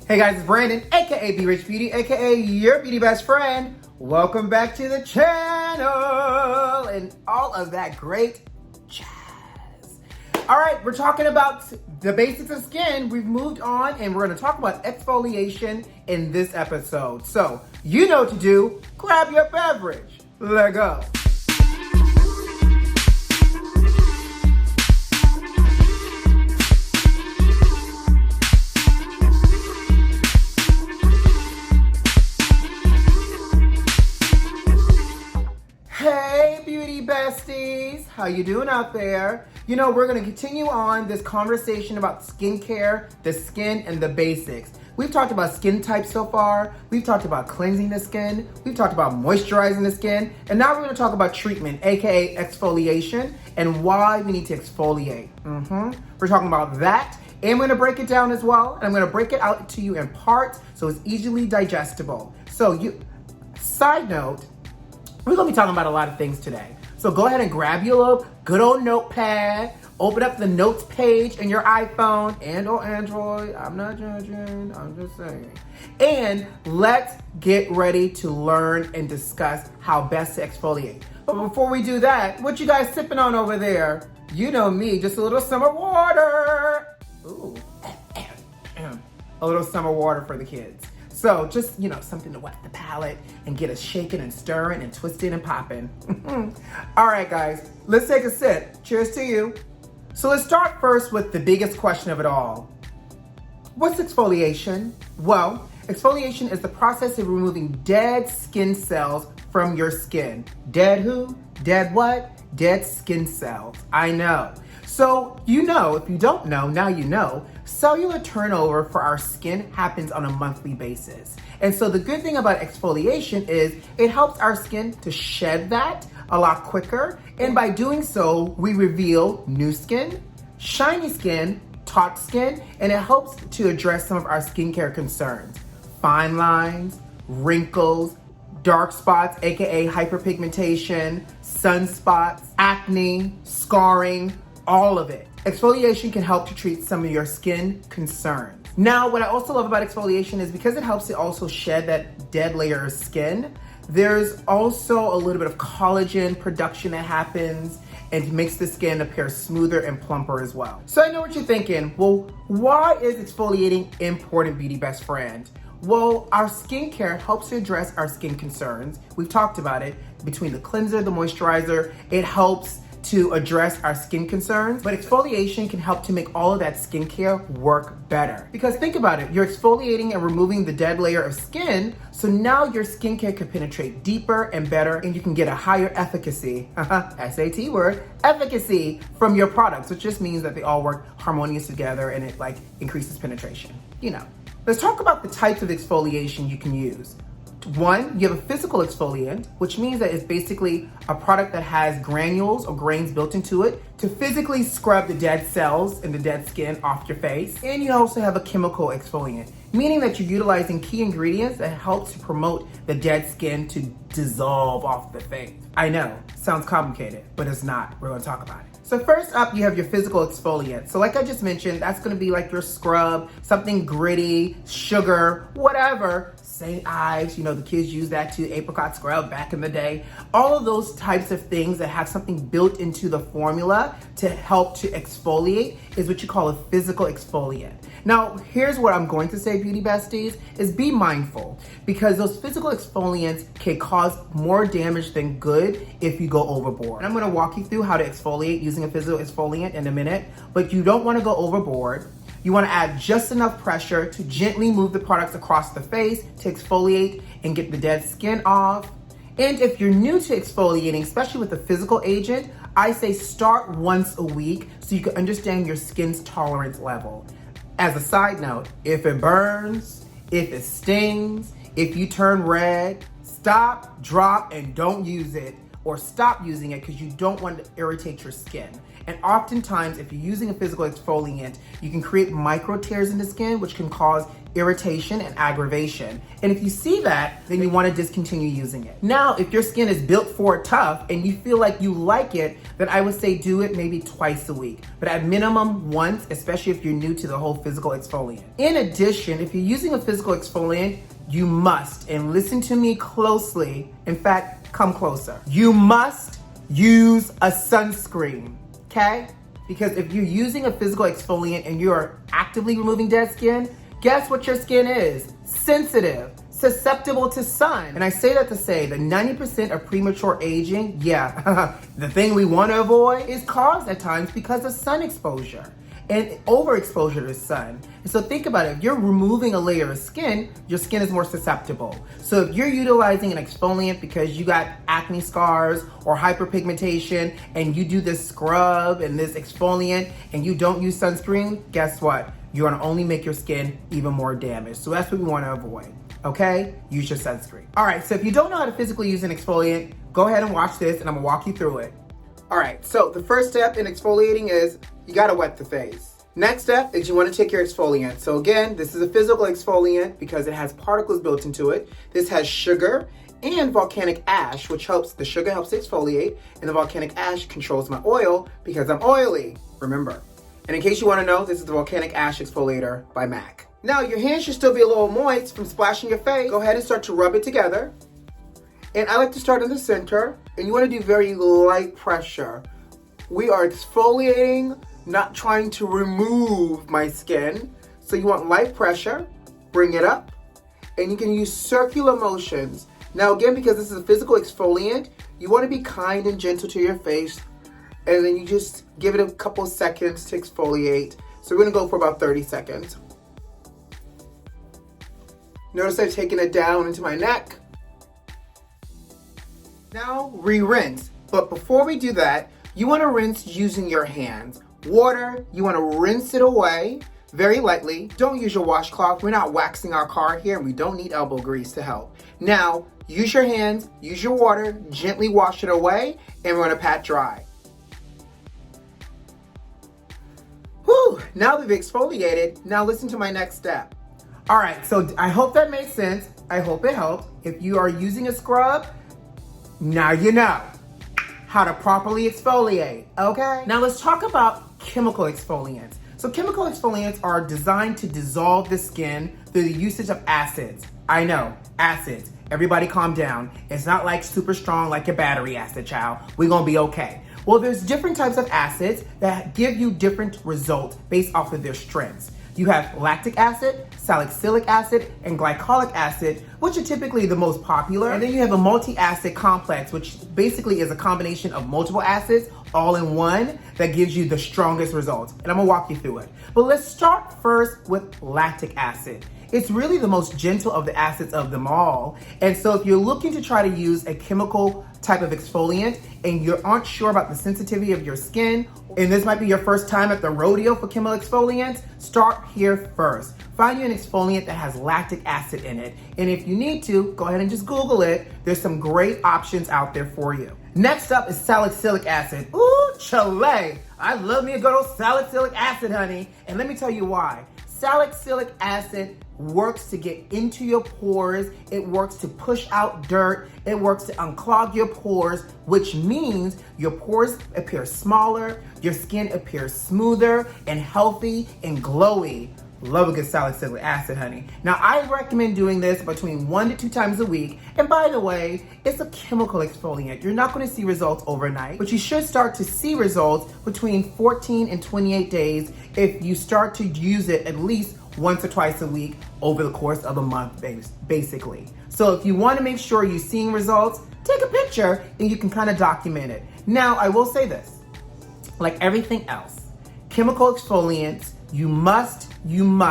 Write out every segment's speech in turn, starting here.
Hey guys, it's Brandon, aka B.Rich Beauty, aka your beauty best friend. Welcome back to the channel and all of that great jazz. All right, we're talking about the basics of skin. We've moved on and we're going to talk about exfoliation in this episode. So, you know what to do. Grab your beverage. Let go. Hey beauty besties, how you doing out there? You know, we're gonna continue on this conversation about skincare, the skin, and the basics. We've talked about skin types so far, we've talked about cleansing the skin, we've talked about moisturizing the skin, and now we're gonna talk about treatment, aka exfoliation, and why we need to exfoliate. We're talking about that, and we're gonna break it down as well, and I'm gonna break it out to you in parts so it's easily digestible. Side note, we're gonna be talking about a lot of things today. So go ahead and grab your little good old notepad, open up the notes page in your iPhone and or Android. I'm not judging, I'm just saying. And let's get ready to learn and discuss how best to exfoliate. But before we do that, what you guys sipping on over there? You know me, just a little summer water. Ooh, a little summer water for the kids. So just, something to wet the palate and get us shaking and stirring and twisting and popping. All right, guys, let's take a sip. Cheers to you. So let's start first with the biggest question of it all. What's exfoliation? Well, exfoliation is the process of removing dead skin cells from your skin. Dead who? Dead what? Dead skin cells. I know. So, if you don't know, now you know, cellular turnover for our skin happens on a monthly basis. And so the good thing about exfoliation is it helps our skin to shed that a lot quicker. And by doing so, we reveal new skin, shiny skin, taut skin, and it helps to address some of our skincare concerns. Fine lines, wrinkles, dark spots, aka hyperpigmentation, sunspots, acne, scarring, all of it. Exfoliation can help to treat some of your skin concerns. Now, what I also love about exfoliation is because it helps to also shed that dead layer of skin, there's also a little bit of collagen production that happens and makes the skin appear smoother and plumper as well. So I know what you're thinking, well, why is exfoliating important, beauty best friend? Well, our skincare helps to address our skin concerns. We've talked about it. Between the cleanser, the moisturizer, it helps to address our skin concerns, but exfoliation can help to make all of that skincare work better. Because think about it, you're exfoliating and removing the dead layer of skin, so now your skincare can penetrate deeper and better, and you can get a higher efficacy, SAT word, efficacy from your products, which just means that they all work harmonious together and it increases penetration. Let's talk about the types of exfoliation you can use. One, you have a physical exfoliant, which means that it's basically a product that has granules or grains built into it to physically scrub the dead cells and the dead skin off your face. And you also have a chemical exfoliant, meaning that you're utilizing key ingredients that help to promote the dead skin to dissolve off the face. I know, sounds complicated, but it's not. We're gonna talk about it. So first up, you have your physical exfoliant. So like I just mentioned, that's gonna be like your scrub, something gritty, sugar, whatever. St. Ives, the kids use that too, apricot scrub back in the day. All of those types of things that have something built into the formula to help to exfoliate is what you call a physical exfoliant. Now, here's what I'm going to say, beauty besties, is be mindful because those physical exfoliants can cause more damage than good if you go overboard. And I'm gonna walk you through how to exfoliate using a physical exfoliant in a minute, but you don't wanna go overboard. You wanna add just enough pressure to gently move the products across the face to exfoliate and get the dead skin off. And if you're new to exfoliating, especially with a physical agent, I say start once a week so you can understand your skin's tolerance level. As a side note, if it burns, if it stings, if you turn red, stop, drop, and don't use it, or stop using it because you don't want to irritate your skin. And oftentimes, if you're using a physical exfoliant, you can create micro tears in the skin, which can cause irritation and aggravation. And if you see that, then you want to discontinue using it. Now, if your skin is built for it tough and you feel like you like it, then I would say do it maybe twice a week, but at minimum once, especially if you're new to the whole physical exfoliant. In addition, if you're using a physical exfoliant, you must, and listen to me closely, in fact, come closer. You must use a sunscreen, okay? Because if you're using a physical exfoliant and you're actively removing dead skin, guess what your skin is? Sensitive, susceptible to sun. And I say that to say that 90% of premature aging, the thing we want to avoid, is caused at times because of sun exposure and overexposure to the sun. And so think about it, if you're removing a layer of skin, your skin is more susceptible. So if you're utilizing an exfoliant because you got acne scars or hyperpigmentation and you do this scrub and this exfoliant and you don't use sunscreen, guess what? You're gonna only make your skin even more damaged. So that's what we wanna avoid, okay? Use your sunscreen. All right, so if you don't know how to physically use an exfoliant, go ahead and watch this and I'm gonna walk you through it. All right, so the first step in exfoliating is you gotta wet the face. Next step is you wanna take your exfoliant. So again, this is a physical exfoliant because it has particles built into it. This has sugar and volcanic ash, which the sugar helps to exfoliate, and the volcanic ash controls my oil because I'm oily, remember. And in case you wanna know, this is the Volcanic Ash Exfoliator by MAC. Now, your hands should still be a little moist from splashing your face. Go ahead and start to rub it together. And I like to start in the center, and you wanna do very light pressure. We are exfoliating, not trying to remove my skin. So you want light pressure, bring it up, and you can use circular motions. Now again, because this is a physical exfoliant, you wanna be kind and gentle to your face, and then you just give it a couple seconds to exfoliate. So we're gonna go for about 30 seconds. Notice I've taken it down into my neck. Now re-rinse, but before we do that, you wanna rinse using your hands. Water, you wanna rinse it away very lightly. Don't use your washcloth. We're not waxing our car here and we don't need elbow grease to help. Now, use your hands, use your water, gently wash it away, and we're gonna pat dry. Whew, now that we've exfoliated, now listen to my next step. All right, so I hope that makes sense. I hope it helped. If you are using a scrub, now you know how to properly exfoliate, okay? Now let's talk about chemical exfoliants. So chemical exfoliants are designed to dissolve the skin through the usage of acids. I know, acids. Everybody calm down. It's not like super strong like your battery acid, child. We're gonna be okay. Well, there's different types of acids that give you different results based off of their strengths. You have lactic acid, salicylic acid, and glycolic acid, which are typically the most popular. And then you have a multi-acid complex, which basically is a combination of multiple acids all in one that gives you the strongest results. And I'm gonna walk you through it. But let's start first with lactic acid. It's really the most gentle of the acids of them all. And so if you're looking to try to use a chemical type of exfoliant and you aren't sure about the sensitivity of your skin, and this might be your first time at the rodeo for chemical exfoliants, start here first. Find you an exfoliant that has lactic acid in it. And if you need to, go ahead and just Google it. There's some great options out there for you. Next up is salicylic acid. Ooh, Chile. I love me a good old salicylic acid, honey. And let me tell you why. Salicylic acid works to get into your pores. It works to push out dirt. It works to unclog your pores, which means your pores appear smaller, your skin appears smoother and healthy and glowy. Love a good salicylic acid, honey. Now, I recommend doing this between 1 to 2 times a week. And by the way, it's a chemical exfoliant. You're not gonna see results overnight, but you should start to see results between 14 and 28 days if you start to use it at least once or twice a week over the course of a month, basically. So if you wanna make sure you're seeing results, take a picture and you can kind of document it. Now, I will say this, like everything else, chemical exfoliants, you must, and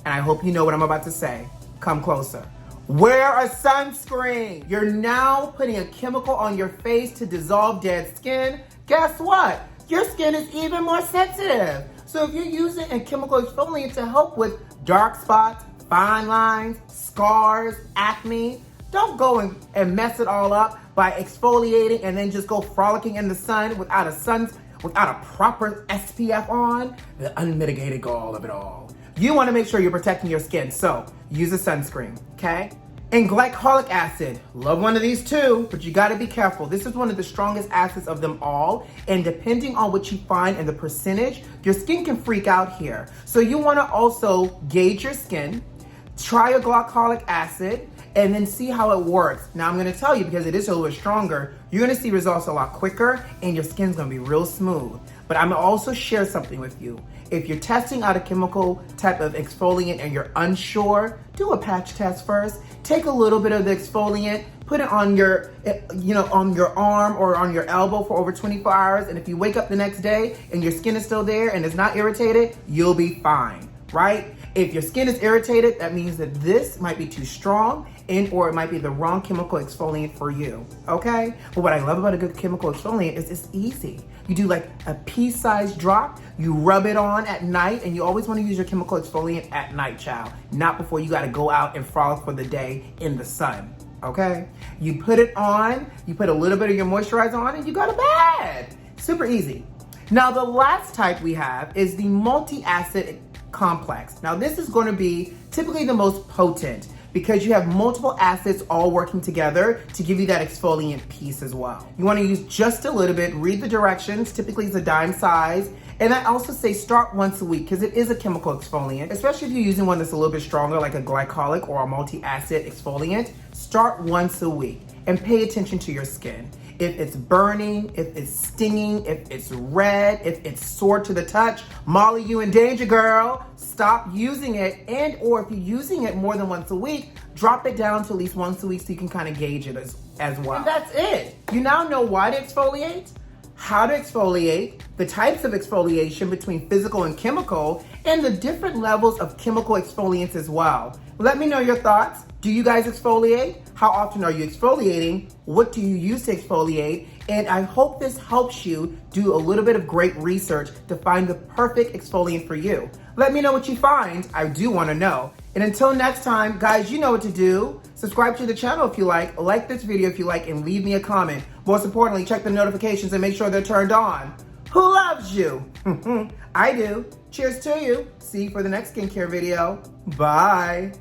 I hope you know what I'm about to say. Come closer. Wear a sunscreen. You're now putting a chemical on your face to dissolve dead skin. Guess what? Your skin is even more sensitive. So if you're using a chemical exfoliant to help with dark spots, fine lines, scars, acne, don't go and mess it all up by exfoliating and then just go frolicking in the sun without a proper SPF on, the unmitigated gall of it all. You want to make sure you're protecting your skin, so use a sunscreen, okay? And glycolic acid, love one of these too, but you gotta be careful. This is one of the strongest acids of them all, and depending on what you find and the percentage, your skin can freak out here. So you wanna also gauge your skin, try a glycolic acid, and then see how it works. Now I'm gonna tell you, because it is a little bit stronger, you're gonna see results a lot quicker and your skin's gonna be real smooth. But I'm gonna also share something with you. If you're testing out a chemical type of exfoliant and you're unsure, do a patch test first. Take a little bit of the exfoliant, put it on your, on your arm or on your elbow for over 24 hours. And if you wake up the next day and your skin is still there and it's not irritated, you'll be fine, right? If your skin is irritated, that means that this might be too strong or it might be the wrong chemical exfoliant for you, okay? But what I love about a good chemical exfoliant is it's easy. You do like a pea-sized drop, you rub it on at night, and you always wanna use your chemical exfoliant at night, child, not before you gotta go out and frolic for the day in the sun, okay? You put it on, you put a little bit of your moisturizer on, and you go to bed. Super easy. Now, the last type we have is the multi-acid complex. Now, this is gonna be typically the most potent because you have multiple acids all working together to give you that exfoliant piece as well. You wanna use just a little bit, read the directions, typically it's a dime size, and I also say start once a week because it is a chemical exfoliant, especially if you're using one that's a little bit stronger like a glycolic or a multi-acid exfoliant. Start once a week and pay attention to your skin. If it's burning, if it's stinging, if it's red, if it's sore to the touch, Molly, you in danger, girl. Stop using it, or if you're using it more than once a week, drop it down to at least once a week so you can kind of gauge it as well. And that's it. You now know why to exfoliate, how to exfoliate, the types of exfoliation between physical and chemical, and the different levels of chemical exfoliants as well. Let me know your thoughts. Do you guys exfoliate? How often are you exfoliating? What do you use to exfoliate? And I hope this helps you do a little bit of great research to find the perfect exfoliant for you. Let me know what you find. I do want to know. And until next time, guys, you know what to do. Subscribe to the channel if you like this video if you like, and leave me a comment. Most importantly, check the notifications and make sure they're turned on. Who loves you? I do. Cheers to you. See you for the next skincare video. Bye.